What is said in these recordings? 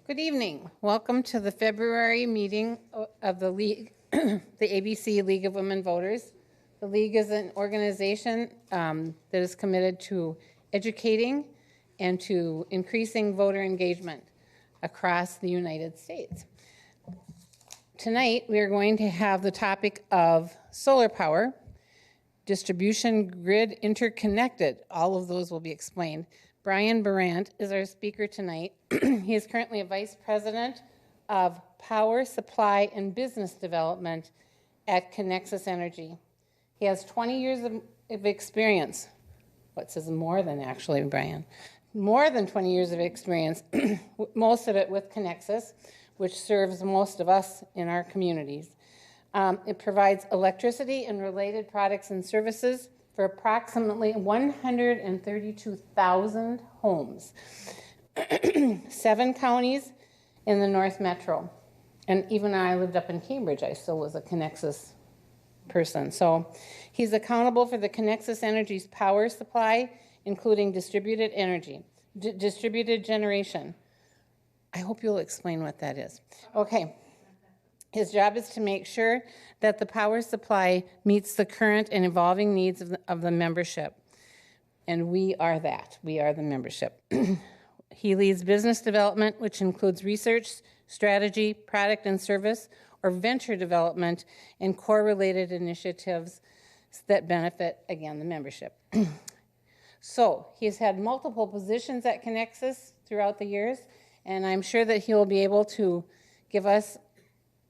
Good evening. Welcome to the February meeting of the League, the ABC League of Women Voters. The League is an organization that is committed to educating and to increasing voter engagement across the United States. Tonight, we are going to have the topic of solar power, distribution grid interconnected. All of those will be explained. Brian Burandt is our speaker tonight. He is currently a vice president of power supply and business development at Connexus Energy. He has 20 years of experience. What says more than actually, Brian? More than 20 years of experience, most of it with Connexus, which serves most of us in our communities. It provides electricity and related products and services for approximately 132,000 homes, 7 counties in the North Metro. And even when I lived up in Cambridge, I still was a Connexus person. So he's accountable for the Connexus Energy's power supply, including distributed energy, distributed generation. I hope you'll explain what that is. Okay. His job is to make sure that the power supply meets the current and evolving needs of the membership. And we are that. We are the membership. He leads business development, which includes research, strategy, product and service, or venture development, and core-related initiatives that benefit, again, the membership. So he's had multiple positions at Connexus throughout the years, and I'm sure that he'll be able to give us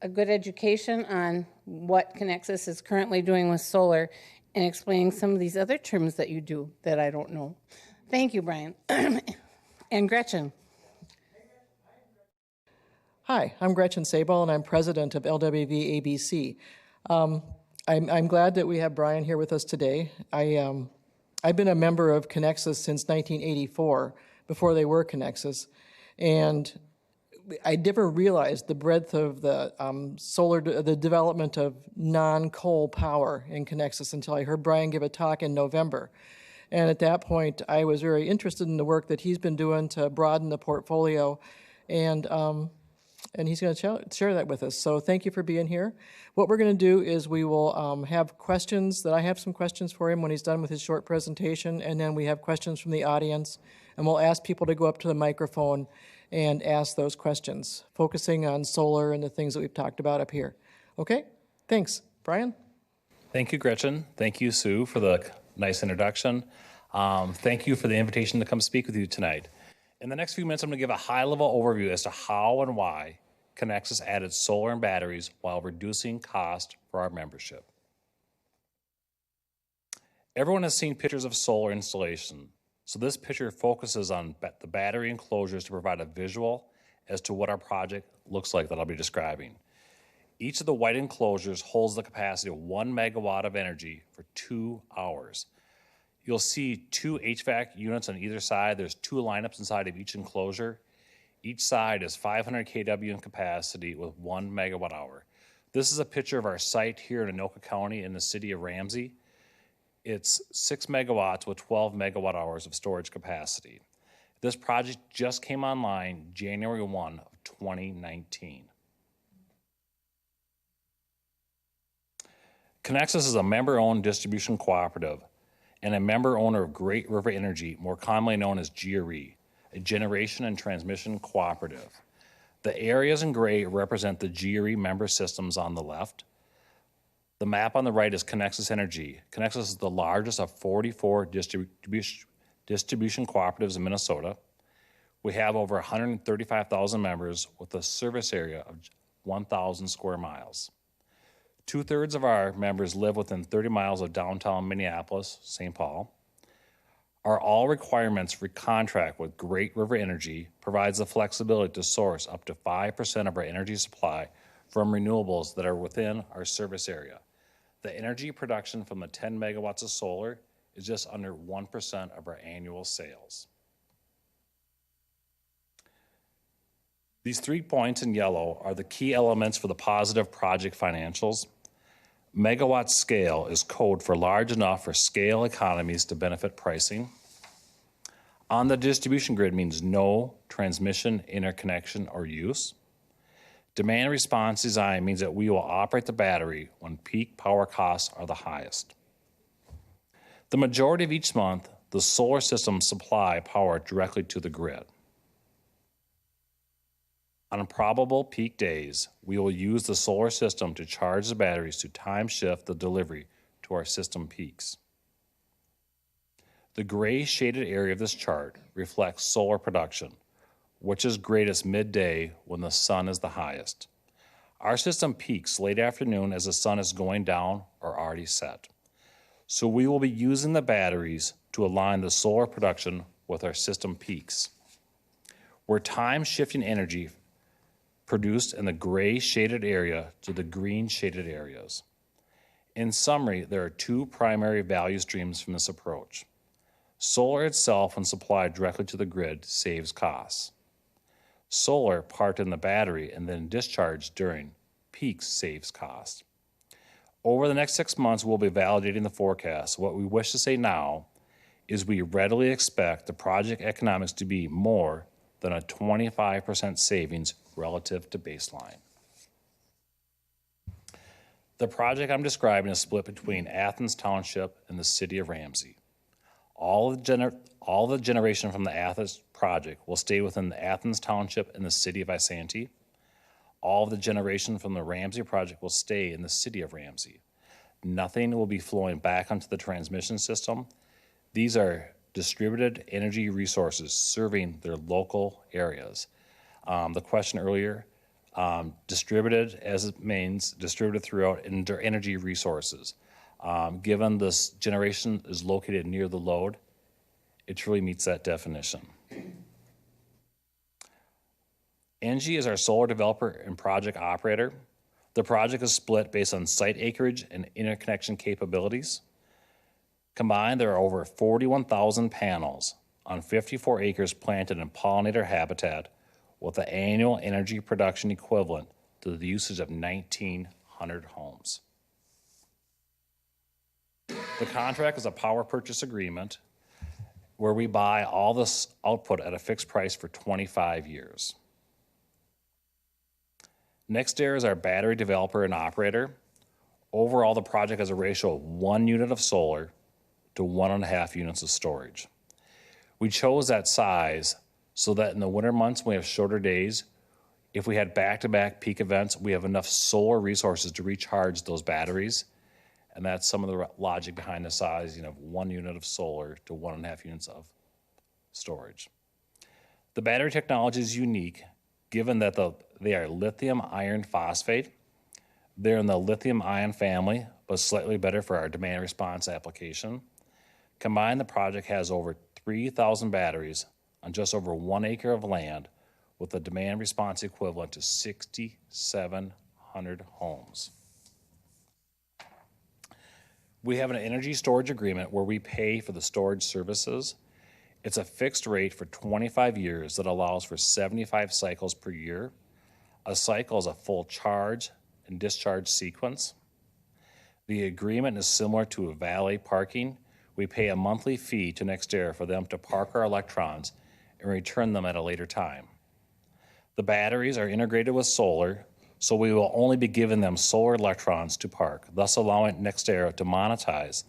a good education on what Connexus is currently doing with solar and explaining some of these other terms that you do that I don't know. Thank you, Brian. And Gretchen. Hi, I'm Gretchen Sabol, and I'm president of LWV ABC. I'm glad that we have Brian here with us today. I've been a member of Connexus since 1984, before they were Connexus, and I never realized the breadth of the the development of non-coal power in Connexus until I heard Brian give a talk in November. And at that point, I was very interested in the work that he's been doing to broaden the portfolio, and he's going to share that with us. So thank you for being here. What we're going to do is we will have questions. I have some questions for him when he's done with his short presentation, and then we have questions from the audience, and we'll ask people to go up to the microphone and ask those questions, focusing on solar and the things that we've talked about up here. Okay, thanks. Brian? Thank you, Gretchen. Thank you, Sue, for the nice introduction. Thank you for the invitation to come speak with you tonight. In the next few minutes, I'm going to give a high-level overview as to how and why Connexus added solar and batteries while reducing cost for our membership. Everyone has seen pictures of solar installation. So this picture focuses on the battery enclosures to provide a visual as to what our project looks like that I'll be describing. Each of the white enclosures holds the capacity of 1 megawatt of energy for 2 hours. You'll see 2 HVAC units on either side. There's 2 lineups inside of each enclosure. Each side is 500 kW in capacity with 1 megawatt hour. This is a picture of our site here in Anoka County in the city of Ramsey. It's 6 megawatts with 12 megawatt hours of storage capacity. This project just came online January 1 of 2019. Connexus is a member-owned distribution cooperative and a member-owner of Great River Energy, more commonly known as GRE, a generation and transmission cooperative. The areas in gray represent the GRE member systems on the left. The map on the right is Connexus Energy. Connexus is the largest of 44 distribution cooperatives in Minnesota. We have over 135,000 members with a service area of 1,000 square miles. 2/3 of our members live within 30 miles of downtown Minneapolis, St. Paul. Our all requirements for contract with Great River Energy provides the flexibility to source up to 5% of our energy supply from renewables that are within our service area. The energy production from the 10 megawatts of solar is just under 1% of our annual sales. These 3 points in yellow are the key elements for the positive project financials. Megawatt scale is code for large enough for scale economies to benefit pricing. On the distribution grid means no transmission, interconnection, or use. Demand response design means that we will operate the battery when peak power costs are the highest. The majority of each month, the solar system supply power directly to the grid. On probable peak days, we will use the solar system to charge the batteries to time shift the delivery to our system peaks. The gray shaded area of this chart reflects solar production, which is greatest midday when the sun is the highest. Our system peaks late afternoon as the sun is going down or already set. So we will be using the batteries to align the solar production with our system peaks. We're time shifting energy produced in the gray shaded area to the green shaded areas. In summary, there are two primary value streams from this approach. Solar itself, when supplied directly to the grid, saves costs. Solar parked in the battery and then discharged during peaks saves costs. Over the next 6 months, we'll be validating the forecast. What we wish to say now is we readily expect the project economics to be more than a 25% savings relative to baseline. The project I'm describing is split between Athens Township and the city of Ramsey. All the generation from the Athens project will stay within the Athens Township and the city of Isanti. All of the generation from the Ramsey project will stay in the city of Ramsey. Nothing will be flowing back onto the transmission system. These are distributed energy resources serving their local areas. The question earlier, distributed as it means distributed throughout energy resources. Given this generation is located near the load, it truly meets that definition. ENGIE is our solar developer and project operator. The project is split based on site acreage and interconnection capabilities. Combined, there are over 41,000 panels on 54 acres planted in pollinator habitat with an annual energy production equivalent to the usage of 1,900 homes. The contract is a power purchase agreement where we buy all this output at a fixed price for 25 years. NextAir is our battery developer and operator. Overall, the project has a ratio of 1 unit of solar to 1.5 units of storage. We chose that size so that in the winter months when we have shorter days, if we had back-to-back peak events, we have enough solar resources to recharge those batteries. And that's some of the logic behind the sizing of 1 unit of solar to 1.5 units of storage. The battery technology is unique given that they are lithium iron phosphate. They're in the lithium ion family, but slightly better for our demand response application. Combined, the project has over 3,000 batteries on just over 1 acre of land with a demand response equivalent to 6,700 homes. We have an energy storage agreement where we pay for the storage services. It's a fixed rate for 25 years that allows for 75 cycles per year. A cycle is a full charge and discharge sequence. The agreement is similar to a valet parking. We pay a monthly fee to NextAir for them to park our electrons and return them at a later time. The batteries are integrated with solar, so we will only be giving them solar electrons to park, thus allowing NextAir to monetize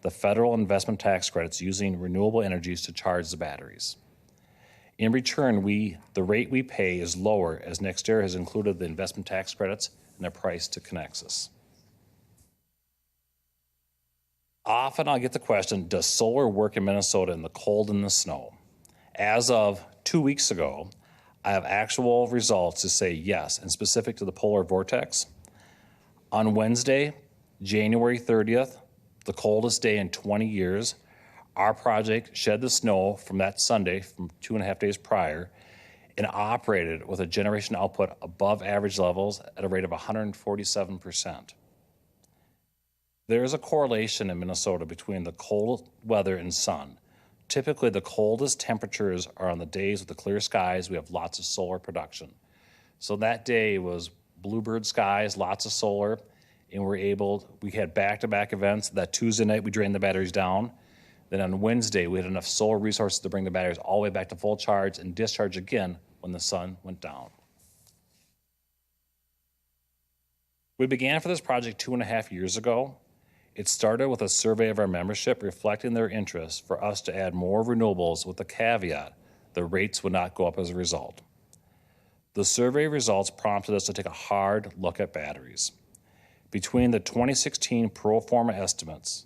the federal investment tax credits using renewable energies to charge the batteries. In return, the rate we pay is lower as NextAir has included the investment tax credits in their price to Connexus. Often I'll get the question, does solar work in Minnesota in the cold and the snow? As of 2 weeks ago, I have actual results to say yes, and specific to the polar vortex. On Wednesday, January 30th, the coldest day in 20 years, our project shed the snow from that Sunday from 2.5 days prior and operated with a generation output above average levels at a rate of 147%. There is a correlation in Minnesota between the cold weather and sun. Typically, the coldest temperatures are on the days with the clear skies. We have lots of solar production. So that day was bluebird skies, lots of solar, and we had back-to-back events. That Tuesday night, we drained the batteries down. Then on Wednesday, we had enough solar resources to bring the batteries all the way back to full charge and discharge again when the sun went down. We began for this project 2.5 years ago. It started with a survey of our membership reflecting their interest for us to add more renewables with the caveat the rates would not go up as a result. The survey results prompted us to take a hard look at batteries. Between the 2016 pro forma estimates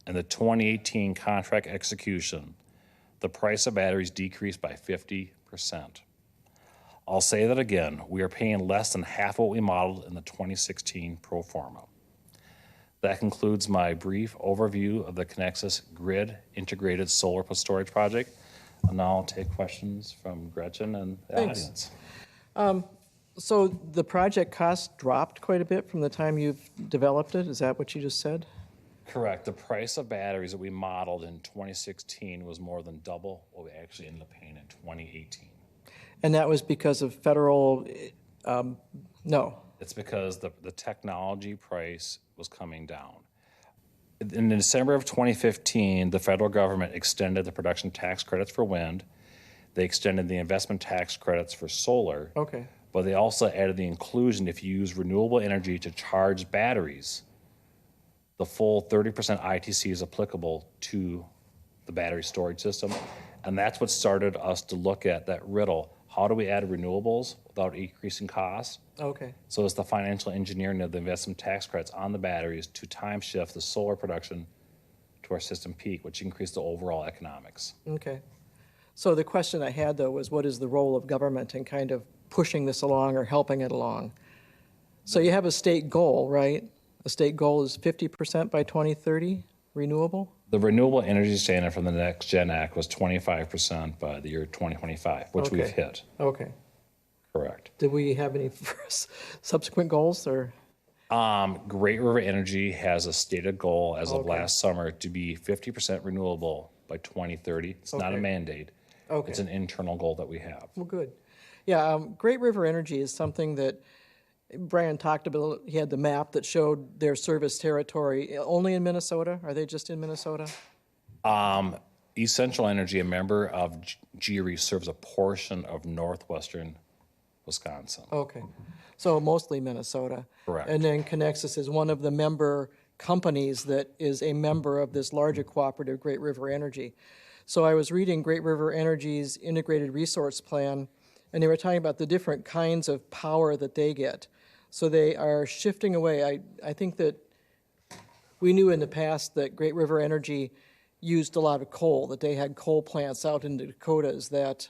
and the 2018 contract execution, the price of batteries decreased by 50%. I'll say that again, we are paying less than half what we modeled in the 2016 pro forma. That concludes my brief overview of the Connexus Grid Integrated Solar Plus Storage Project. And now I'll take questions from Gretchen and the Thanks. audience. So the project cost dropped quite a bit from the time you've developed it? Is that what you just said? Correct. The price of batteries that we modeled in 2016 was more than double what we actually ended up paying in 2018. And that was because of federal, no. It's because the technology price was coming down. In December of 2015, the federal government extended the production tax credits for wind. They extended the investment tax credits for solar. Okay. But they also added the inclusion if you use renewable energy to charge batteries, the full 30% ITC is applicable to the battery storage system. And that's what started us to look at that riddle. How do we add renewables without increasing costs? Okay. So it's the financial engineering of the investment tax credits on the batteries to time shift the solar production to our system peak, which increased the overall economics. Okay. So the question I had, though, was what is the role of government in kind of pushing this along or helping it along? So you have a state goal, right? A state goal is 50% by 2030 renewable? The renewable energy standard from the Next Gen Act was 25% by the year 2025, which we've hit. Okay. Correct. Did we have any subsequent goals or? Great River Energy has a stated goal as of last summer to be 50% renewable by 2030. It's not a mandate. Okay. It's an internal goal that we have. Well, good. Yeah, Great River Energy is something that Brian talked about. He had the map that showed their service territory only in Minnesota. Are they just in Minnesota? East Central Energy, a member of GRE, serves a portion of northwestern Wisconsin. Okay. So mostly Minnesota. Correct. And then Connexus is one of the member companies that is a member of this larger cooperative, Great River Energy. So I was reading Great River Energy's integrated resource plan, and they were talking about the different kinds of power that they get. So they are shifting away. I think that we knew in the past that Great River Energy used a lot of coal, that they had coal plants out in the Dakotas that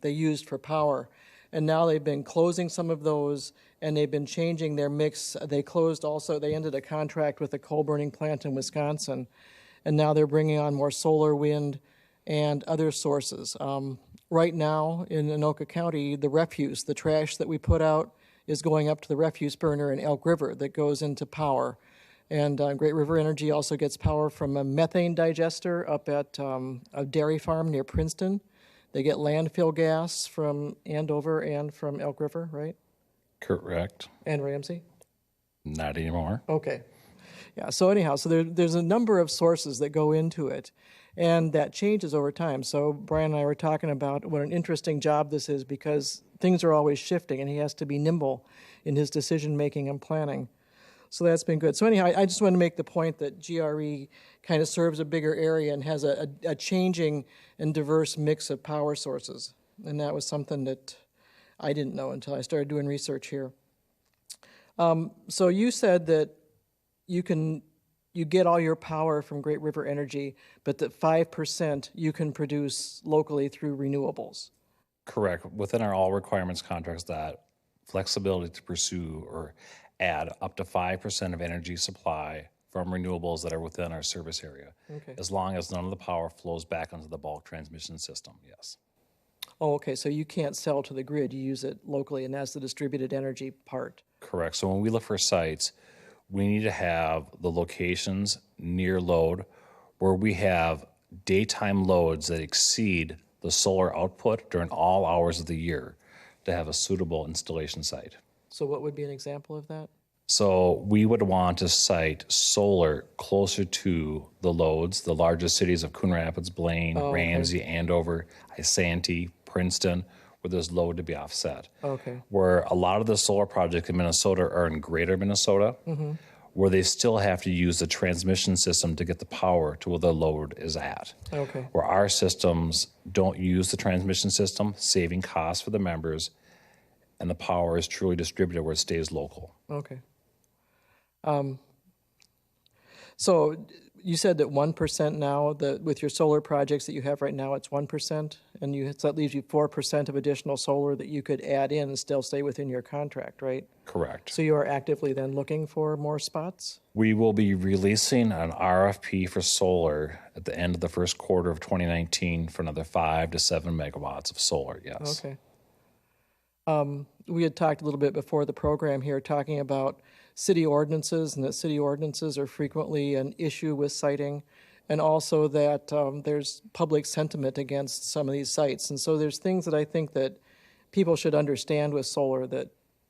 they used for power. And now they've been closing some of those, and they've been changing their mix. They ended a contract with a coal burning plant in Wisconsin, and now they're bringing on more solar, wind, and other sources. Right now in Anoka County, the refuse, the trash that we put out is going up to the refuse burner in Elk River that goes into power. And Great River Energy also gets power from a methane digester up at a dairy farm near Princeton. They get landfill gas from Andover and from Elk River, right? Correct. And Ramsey? Not anymore. Okay. Yeah, so anyhow, so there's a number of sources that go into it, and that changes over time. So Brian and I were talking about what an interesting job this is because things are always shifting, and he has to be nimble in his decision-making and planning. So that's been good. So anyhow, I just want to make the point that GRE kind of serves a bigger area and has a changing and diverse mix of power sources. And that was something that I didn't know until I started doing research here. So you said that you get all your power from Great River Energy, but that 5% you can produce locally through renewables. Correct. Within our all requirements contracts, that flexibility to pursue or add up to 5% of energy supply from renewables that are within our service area, as long as none of the power flows back onto the bulk transmission system, yes. Oh, okay, so you can't sell to the grid, you use it locally, and that's the distributed energy part. Correct. So when we look for sites, we need to have the locations near load where we have daytime loads that exceed the solar output during all hours of the year to have a suitable installation site. So what would be an example of that? So we would want to site solar closer to the loads, the largest cities of Coon Rapids, Blaine, Ramsey, Andover, Isanti, Princeton, where there's load to be offset. Okay. Where a lot of the solar projects in Minnesota are in greater Minnesota, where they still have to use the transmission system to get the power to where the load is at. Okay. Where our systems don't use the transmission system, saving costs for the members, and the power is truly distributed where it stays local. Okay. So you said that 1% now, with your solar projects that you have right now, it's 1%, and so that leaves you 4% of additional solar that you could add in and still stay within your contract, right? Correct. So you are actively then looking for more spots? We will be releasing an RFP for solar at the end of the first quarter of 2019 for another 5 to 7 megawatts of solar, yes. Okay. We had talked a little bit before the program here, talking about city ordinances, and that city ordinances are frequently an issue with siting, and also that there's public sentiment against some of these sites. And so there's things that I think that people should understand with solar, that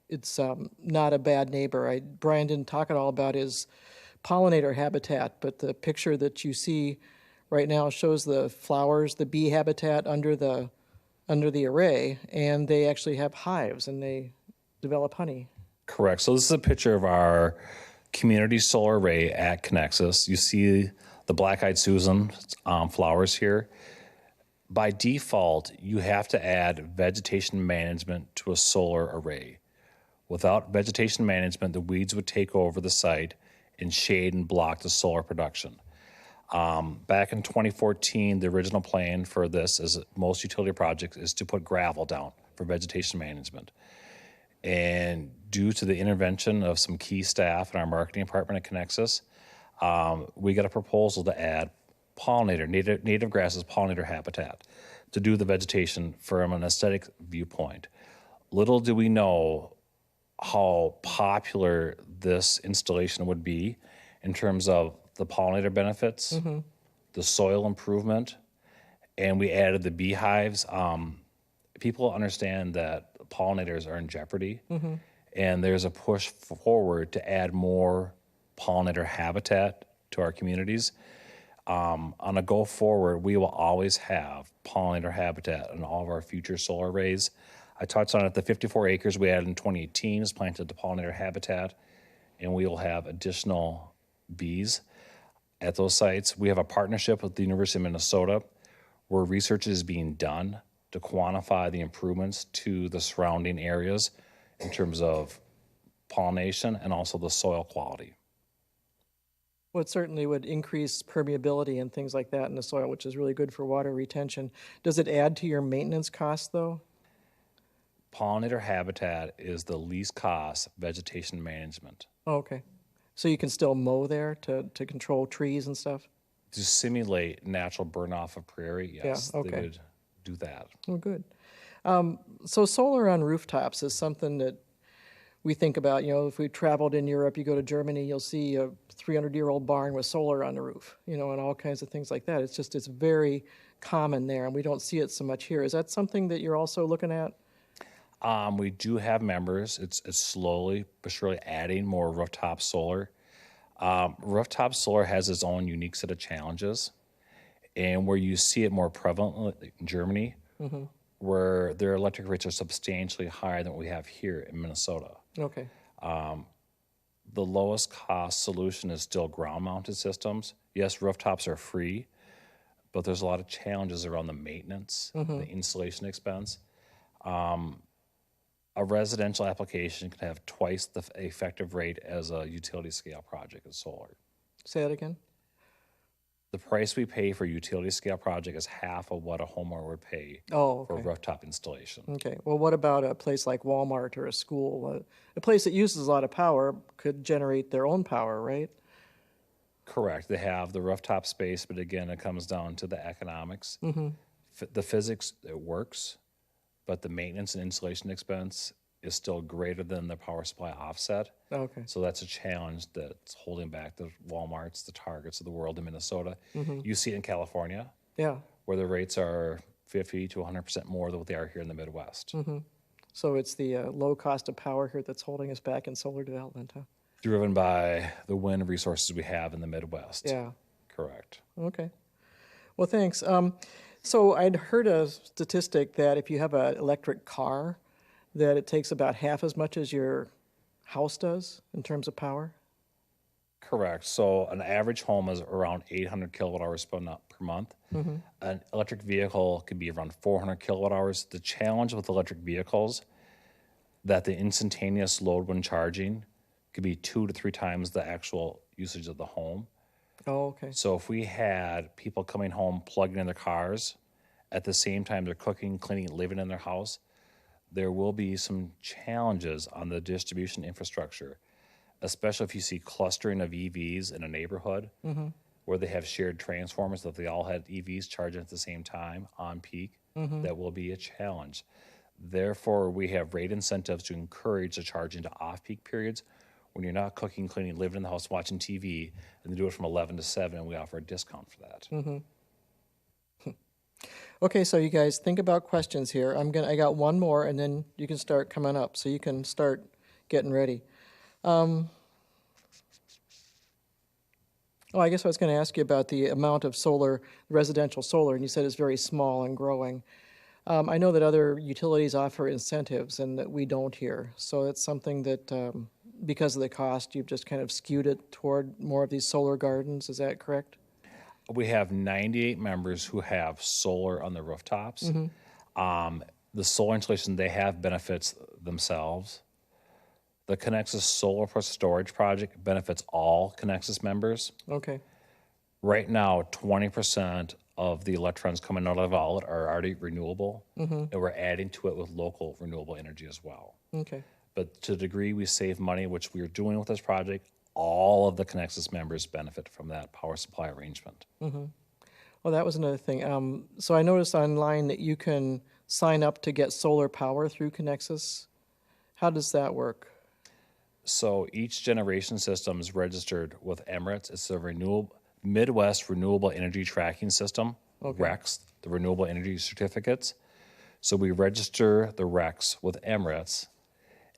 it's not a bad neighbor. Brian didn't talk at all about his pollinator habitat, but the picture that you see right now shows the flowers, the bee habitat under the array, and they actually have hives and they develop honey. Correct. So this is a picture of our community solar array at Connexus. You see the black-eyed Susan flowers here. By default, you have to add vegetation management to a solar array. Without vegetation management, the weeds would take over the site and shade and block the solar production. Back in 2014, the original plan for this, as most utility projects, is to put gravel down for vegetation management. And due to the intervention of some key staff in our marketing department at Connexus, we got a proposal to add pollinator, native grasses pollinator habitat to do the vegetation from an aesthetic viewpoint. Little do we know how popular this installation would be in terms of the pollinator benefits, the soil improvement, and we added the beehives. People understand that pollinators are in jeopardy, and there's a push forward to add more pollinator habitat to our communities. On a go forward, we will always have pollinator habitat in all of our future solar arrays. I touched on it, the 54 acres we added in 2018 is planted to pollinator habitat, and we will have additional bees at those sites. We have a partnership with the University of Minnesota where research is being done to quantify the improvements to the surrounding areas in terms of pollination and also the soil quality. Well, it certainly would increase permeability and things like that in the soil, which is really good for water retention. Does it add to your maintenance costs, though? Pollinator habitat is the least cost vegetation management. Oh, okay. So you can still mow there to control trees and stuff? To simulate natural burn off of prairie, yes, Yeah, okay. they would do that. Oh, good. So solar on rooftops is something that we think about. You know, if we traveled in Europe, you go to Germany, you'll see a 300-year-old barn with solar on the roof, you know, and all kinds of things like that. It's very common there, and we don't see it so much here. Is that something that you're also looking at? We do have members. It's slowly but surely adding more rooftop solar. Rooftop solar has its own unique set of challenges, and where you see it more prevalently in Germany, where their electric rates are substantially higher than what we have here in Minnesota. Okay. The lowest cost solution is still ground-mounted systems. Yes, rooftops are free, but there's a lot of challenges around the maintenance, the installation expense. A residential application can have twice the effective rate as a utility scale project of solar. Say that again? The price we pay for a utility scale project is half of what a homeowner would pay Oh, for okay. rooftop installation. Okay. Well, what about a place like Walmart or a school? A place that uses a lot of power could generate their own power, right? Correct. They have the rooftop space, but again, it comes down to the economics. The physics, it works, but the maintenance and installation expense is still greater than the power supply offset. Okay. So that's a challenge that's holding back the Walmarts, the Targets of the world in Minnesota. You see it in California, Yeah. where the rates are 50 to 100% more than what they are here in the Midwest. So it's the low cost of power here that's holding us back in solar development, huh? Driven by the wind resources we have in the Midwest. Yeah. Correct. Okay. Well, thanks. So I'd heard a statistic that if you have an electric car, that it takes about half as much as your house does in terms of power. Correct. So an average home is around 800 kilowatt hours per month. An electric vehicle could be around 400 kilowatt hours. The challenge with electric vehicles that the instantaneous load when charging could be 2 to 3 times the actual usage of the home. Oh, okay. So if we had people coming home plugging in their cars at the same time they're cooking, cleaning, living in their house, there will be some challenges on the distribution infrastructure, especially if you see clustering of EVs in a neighborhood where they have shared transformers that they all had EVs charging at the same time on peak. That will be a challenge. Therefore, we have rate incentives to encourage the charging to off-peak periods when you're not cooking, cleaning, living in the house, watching TV, and they do it from 11 to 7, and we offer a discount for that. Okay, so you guys think about questions here. I got one more, and then you can start coming up, so you can start getting ready. Oh, I guess I was going to ask you about the amount of solar, residential solar, and you said it's very small and growing. I know that other utilities offer incentives and that we don't here. So it's something that, because of the cost, you've just kind of skewed it toward more of these solar gardens. Is that correct? We have 98 members who have solar on their rooftops. The solar installation, they have benefits themselves. The Connexus Solar Plus Storage Project benefits all Connexus members. Okay. Right now, 20% of the electrons coming out of the outlet are already renewable, and we're adding to it with local renewable energy as well. Okay. But to the degree we save money, which we are doing with this project, all of the Connexus members benefit from that power supply arrangement. Well, that was another thing. So I noticed online that you can sign up to get solar power through Connexus. How does that work? So each generation system is registered with Emirates. It's the Midwest Renewable Energy Tracking System, RECS, the Renewable Energy Certificates. So we register the RECS with Emirates,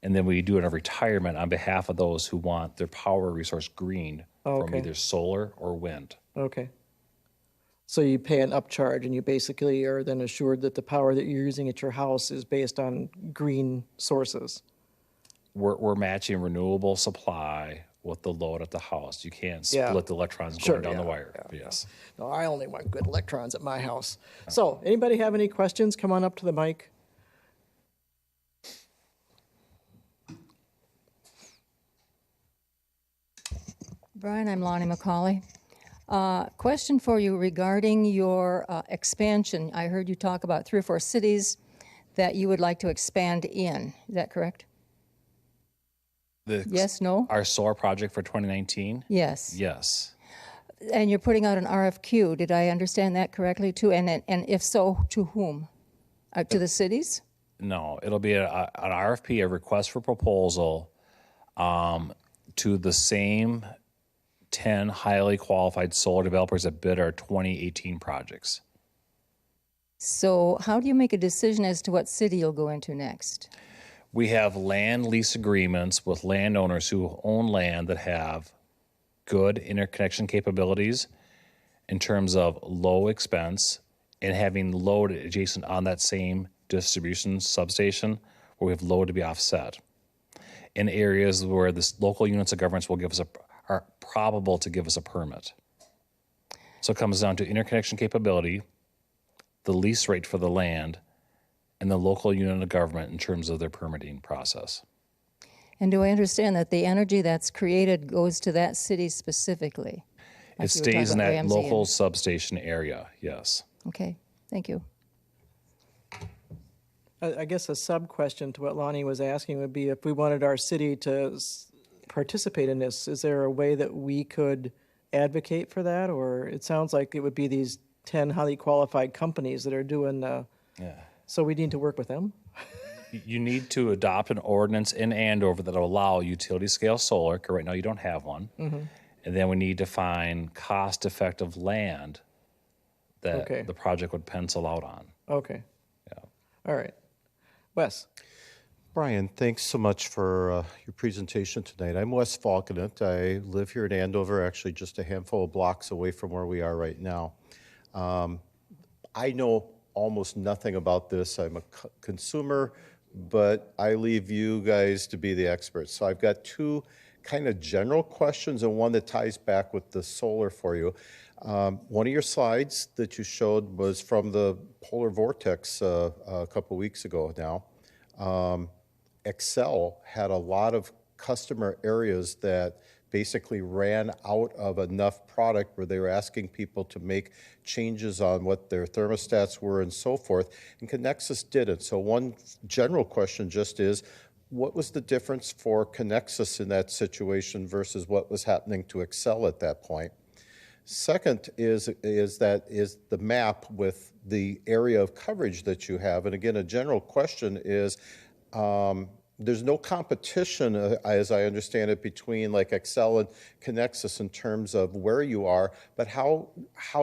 and then we do a retirement on behalf of those who want their power resource green from either solar or wind. Okay. So you pay an upcharge, and you basically are then assured that the power that you're using at your house is based on green sources. We're matching renewable supply with the load at the house. You can't split the electrons going down the wire. Yes. No, I only want good electrons at my house. So, anybody have any questions? Come on up to the mic. Brian, I'm Lonnie McCauley. Question for you regarding your expansion. I heard you talk about 3 or 4 cities that you would like to expand in. Is that correct? Yes, no? Our solar project for 2019? Yes. Yes. And you're putting out an RFQ. Did I understand that correctly too? And if so, to whom? To the cities? No, it'll be an RFP, a request for proposal, to the same 10 highly qualified solar developers that bid our 2018 projects. So how do you make a decision as to what city you'll go into next? We have land lease agreements with landowners who own land that have good interconnection capabilities in terms of low expense and having load adjacent on that same distribution substation where we have load to be offset. In areas where the local units of governments will give us are probable to give us a permit. So it comes down to interconnection capability, the lease rate for the land, and the local unit of government in terms of their permitting process. And do I understand that the energy that's created goes to that city specifically? It stays in that local substation area, yes. Okay, thank you. I guess a sub-question to what Lonnie was asking would be if we wanted our city to participate in this, is there a way that we could advocate for that? Or it sounds like it would be these 10 highly qualified companies that are doing the... Yeah. So we need to work with them? You need to adopt an ordinance in Andover that will allow utility scale solar, because right now you don't have one. And then we need to find cost-effective land that the project would pencil out on. Okay. Yeah. All right. Wes? Brian, thanks so much for your presentation tonight. I'm Wes Falconant. I live here in Andover, actually just a handful of blocks away from where we are right now. I know almost nothing about this. I'm a consumer, but I leave you guys to be the experts. So I've got two kind of general questions and one that ties back with the solar for you. One of your slides that you showed was from the polar vortex a couple weeks ago now. Excel had a lot of customer areas that basically ran out of enough product where they were asking people to make changes on what their thermostats were and so forth, and Connexus didn't. So one general question just is, what was the difference for Connexus in that situation versus what was happening to Excel at that point? Second is the map with the area of coverage that you have. And again, a general question is, there's no competition, as I understand it, between like Excel and Connexus in terms of where you are, but how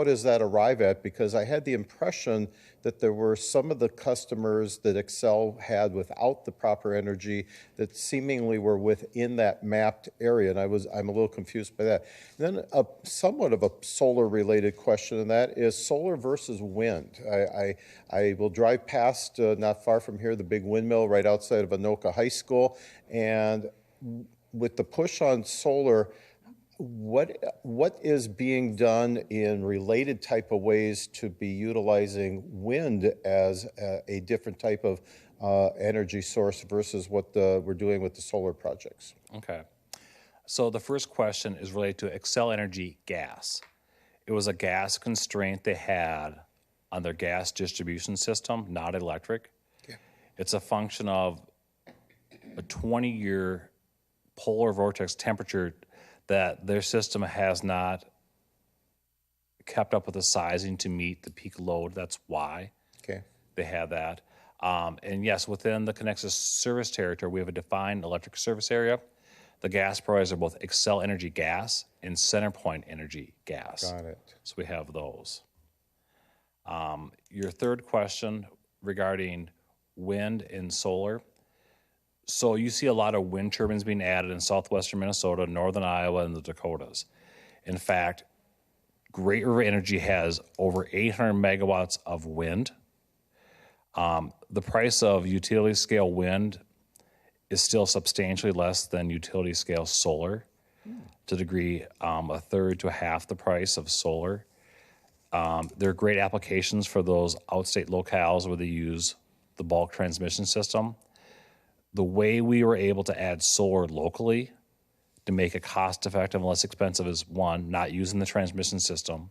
does that arrive at? Because I had the impression that there were some of the customers that Excel had without the proper energy that seemingly were within that mapped area, and I'm a little confused by that. And then somewhat of a solar-related question, and that is solar versus wind. I will drive past, not far from here, the big windmill right outside of Anoka High School, and with the push on solar, what is being done in related type of ways to be utilizing wind as a different type of energy source versus what we're doing with the solar projects? Okay. So the first question is related to Excel Energy gas. It was a gas constraint they had on their gas distribution system, not electric. Yeah. It's a function of a 20-year polar vortex temperature that their system has not kept up with the sizing to meet the peak load. That's why they have that. And yes, within the Connexus service territory, we have a defined electric service area. The gas providers are both Excel Energy gas and CenterPoint Energy gas. Got it. So we have those. Your third question regarding wind and solar. So you see a lot of wind turbines being added in southwestern Minnesota, northern Iowa, and the Dakotas. In fact, Great River Energy has over 800 megawatts of wind. The price of utility scale wind is still substantially less than utility scale solar, to the degree a third to a half the price of solar. There are great applications for those outstate locales where they use the bulk transmission system. The way we were able to add solar locally to make it cost-effective and less expensive is, one, not using the transmission system,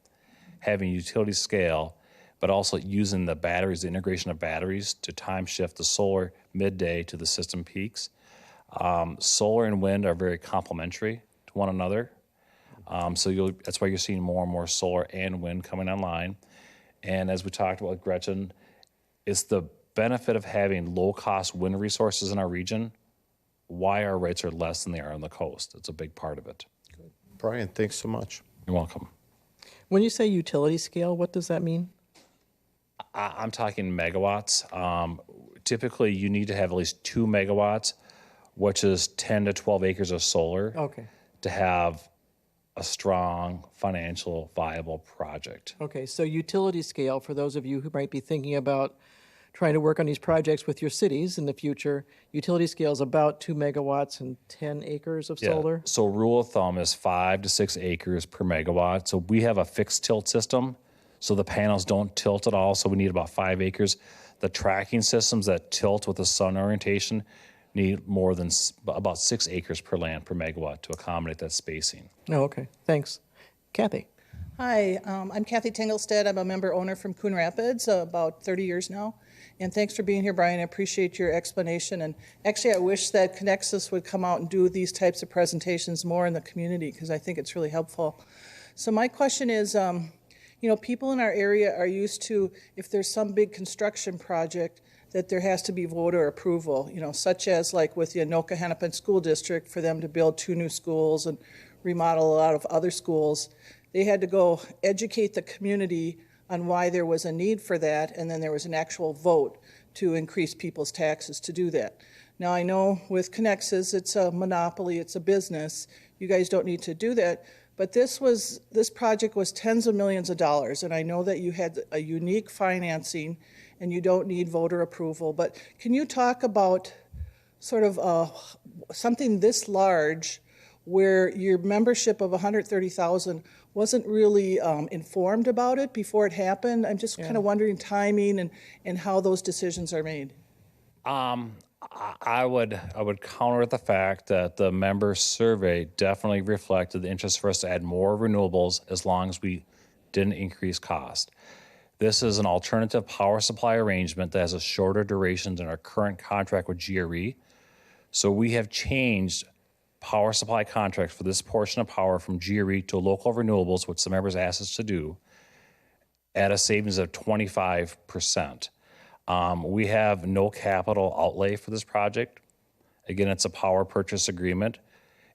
having utility scale, but also using the batteries, the integration of batteries to time shift the solar midday to the system peaks. Solar and wind are very complementary to one another. So that's why you're seeing more and more solar and wind coming online. And as we talked about with Gretchen, it's the benefit of having low-cost wind resources in our region, why our rates are less than they are on the coast. It's a big part of it. Good. Brian, thanks so much. You're welcome. When you say utility scale, what does that mean? I'm talking megawatts. Typically, you need to have at least 2 megawatts, which is 10 to 12 acres of solar, to have a strong, financial, viable project. Okay, so utility scale, for those of you who might be thinking about trying to work on these projects with your cities in the future, utility scale is about 2 megawatts and 10 acres of solar? So rule of thumb is 5 to 6 acres per megawatt. So we have a fixed tilt system, so the panels don't tilt at all, so we need about 5 acres. The tracking systems that tilt with the sun orientation need more than about 6 acres per land per megawatt to accommodate that spacing. Oh, okay, thanks. Kathy? Hi, I'm Kathy Tingelstead. I'm a member owner from Coon Rapids, about 30 years now. And thanks for being here, Brian. I appreciate your explanation. And actually, I wish that Connexus would come out and do these types of presentations more in the community, because I think it's really helpful. So my question is, people in our area are used to, if there's some big construction project, that there has to be voter approval, such as like with the Anoka Hennepin School District, for them to build 2 new schools and remodel a lot of other schools. They had to go educate the community on why there was a need for that, and then there was an actual vote to increase people's taxes to do that. Now, I know with Connexus, it's a monopoly, it's a business. You guys don't need to do that. But this project was tens of millions of dollars, and I know that you had a unique financing and you don't need voter approval. But can you talk about sort of something this large where your membership of 130,000 wasn't really informed about it before it happened? I'm just kind of wondering timing and how those decisions are made. I would counter the fact that the member survey definitely reflected the interest for us to add more renewables as long as we didn't increase cost. This is an alternative power supply arrangement that has a shorter duration than our current contract with GRE. So we have changed power supply contracts for this portion of power from GRE to local renewables, which the members asked us to do, at a savings of 25%. We have no capital outlay for this project. Again, it's a power purchase agreement.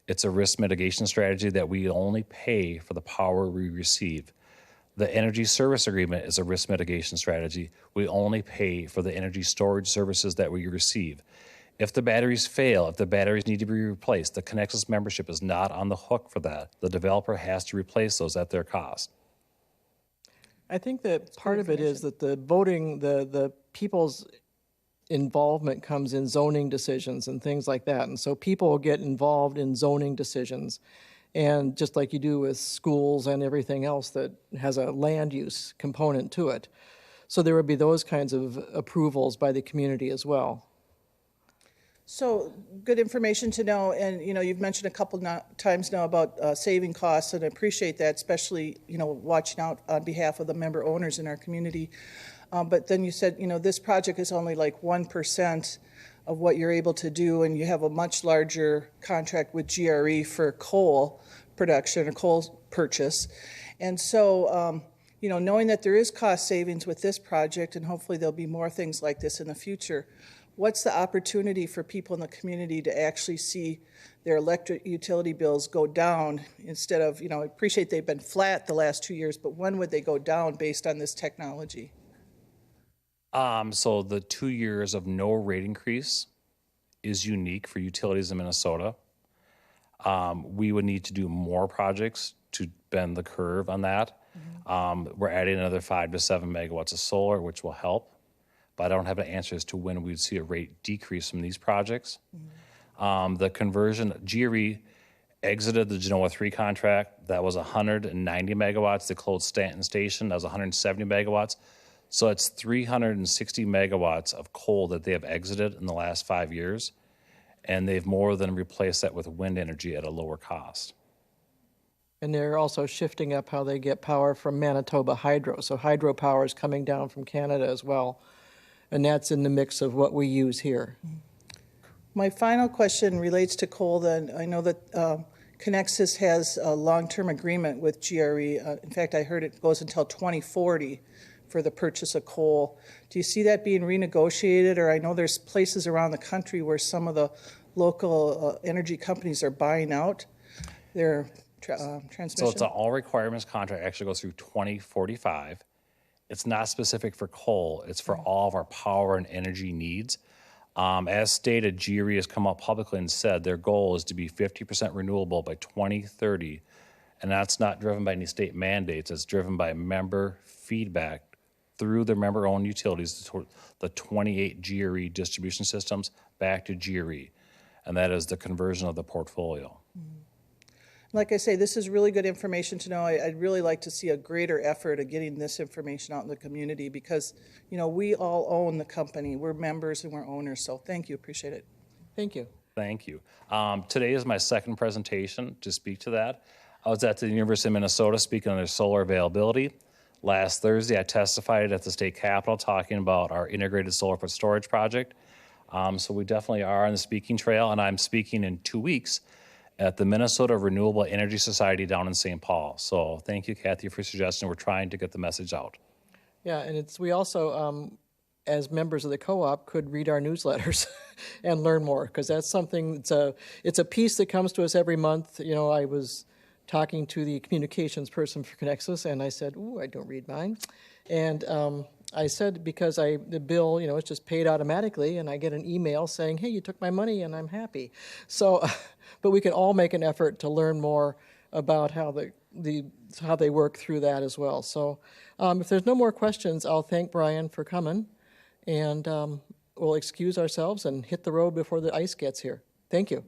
It's a risk mitigation strategy that we only pay for the power we receive. The energy service agreement is a risk mitigation strategy. We only pay for the energy storage services that we receive. If the batteries fail, if the batteries need to be replaced, the Connexus membership is not on the hook for that. The developer has to replace those at their cost. I think that part of it is that the voting, the people's involvement comes in zoning decisions and things like that. And so people get involved in zoning decisions. And just like you do with schools and everything else that has a land use component to it. So there would be those kinds of approvals by the community as well. So good information to know, and you've mentioned a couple times now about saving costs, and I appreciate that, especially watching out on behalf of the member owners in our community. But then you said this project is only like 1% of what you're able to do, and you have a much larger contract with GRE for coal production or coal purchase, and so knowing that there is cost savings with this project, and hopefully there'll be more things like this in the future. What's the opportunity for people in the community to actually see their electric utility bills go down instead of, I appreciate they've been flat the last 2 years, but when would they go down based on this technology? So the 2 years of no rate increase is unique for utilities in Minnesota. We would need to do more projects to bend the curve on that. We're adding another 5 to 7 megawatts of solar, which will help. But I don't have an answer as to when we'd see a rate decrease from these projects. The conversion, GRE exited the Genoa 3 contract. That was 190 megawatts. They closed Stanton Station. That was 170 megawatts. So it's 360 megawatts of coal that they have exited in the last 5 years. And they've more than replaced that with wind energy at a lower cost. And they're also shifting up how they get power from Manitoba hydro. So hydropower is coming down from Canada as well. And that's in the mix of what we use here. My final question relates to coal then. I know that Connexus has a long-term agreement with GRE. In fact, I heard it goes until 2040 for the purchase of coal. Do you see that being renegotiated? Or I know there's places around the country where some of the local energy companies are buying out their transmission. So it's an all requirements contract, actually goes through 2045. It's not specific for coal. It's for all of our power and energy needs. As stated, GRE has come out publicly and said their goal is to be 50% renewable by 2030. And that's not driven by any state mandates. It's driven by member feedback through their member-owned utilities, the 28 GRE distribution systems back to GRE. And that is the conversion of the portfolio. Like I say, this is really good information to know. I'd really like to see a greater effort of getting this information out in the community because, we all own the company. We're members and we're owners. So thank you. Appreciate it. Thank you. Thank you. Today is my second presentation to speak to that. I was at the University of Minnesota speaking on their solar availability. Last Thursday, I testified at the state capitol talking about our integrated solar plus storage project. So we definitely are on the speaking trail, and I'm speaking in 2 weeks at the Minnesota Renewable Energy Society down in St. Paul. So thank you, Kathy, for suggesting we're trying to get the message out. Yeah, and we also, as members of the co-op, could read our newsletters and learn more, because that's something, it's a piece that comes to us every month. I was talking to the communications person for Connexus, and I said, ooh, I don't read mine. And I said because the bill, it's just paid automatically, and I get an email saying, hey, you took my money, and I'm happy. So, but we can all make an effort to learn more about how how they work through that as well. So if there's no more questions, I'll thank Brian for coming, and we'll excuse ourselves and hit the road before the ice gets here. Thank you.